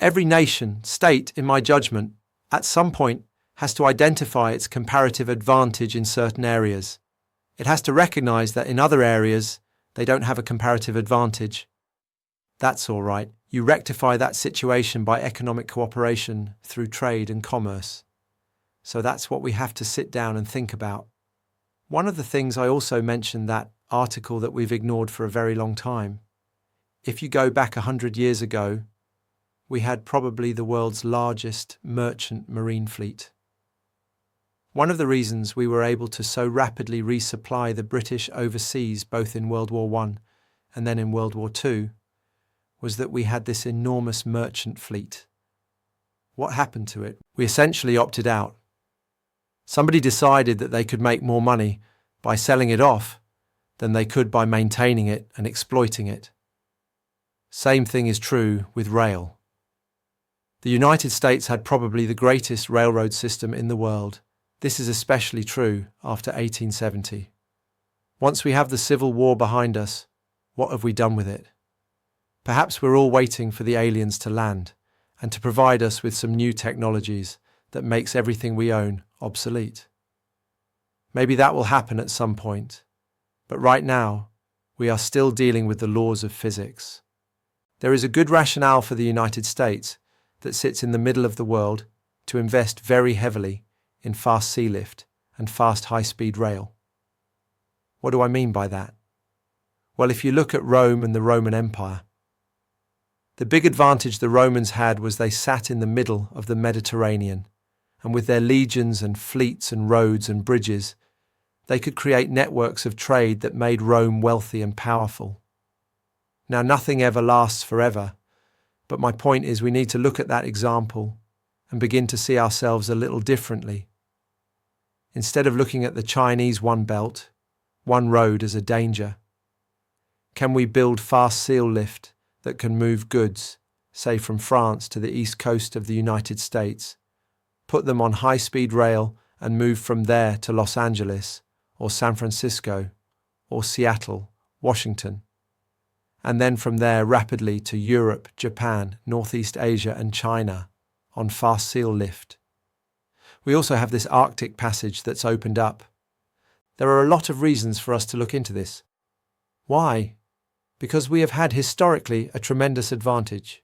Every nation, state, in my judgment, at some point has to identify its comparative advantage in certain areas. It has to recognize that in other areas, they don't have a comparative advantage. That's all right. You rectify that situation by economic cooperation through trade and commerce. So that's what we have to sit down and think about. One of the things I also mentioned, that article that we've ignored for a very long time. If you go back 100 years ago, we had probably the world's largest merchant marine fleet. One of the reasons we were able to so rapidly resupply the British overseas, both in World War I and then in World War II, was that we had this enormous merchant fleet. What happened to it? We essentially opted out. Somebody decided that they could make more money by selling it off than they could by maintaining it and exploiting it. Same thing is true with rail. The United States had probably the greatest railroad system in the world. This is especially true after 1870. Once we have the Civil War behind us, what have we done with it? Perhaps we're all waiting for the aliens to land and to provide us with some new technologies that makes everything we own obsolete. Maybe that will happen at some point, but right now we are still dealing with the laws of physics. There is a good rationale for the United States that sits in the middle of the world to invest very heavily in fast sea lift and fast high-speed rail. What do I mean by that? Well, if you look at Rome and the Roman Empire, the big advantage the Romans had was they sat in the middle of the Mediterranean, and with their legions and fleets and roads and bridges, they could create networks of trade that made Rome wealthy and powerful. Now, nothing ever lasts forever, but my point is we need to look at that example and begin to see ourselves a little differently. Instead of looking at the Chinese one belt, one road as a danger, can we build fast seal lift that can move goods, say from France to the east coast of the United States, put them on high-speed rail and move from there to Los Angeles or San Francisco or Seattle, Washington, and then from there rapidly to Europe, Japan, Northeast Asia and China on fast seal lift. We also have this Arctic passage that's opened up. There are a lot of reasons for us to look into this. Why? Because we have had historically a tremendous advantage.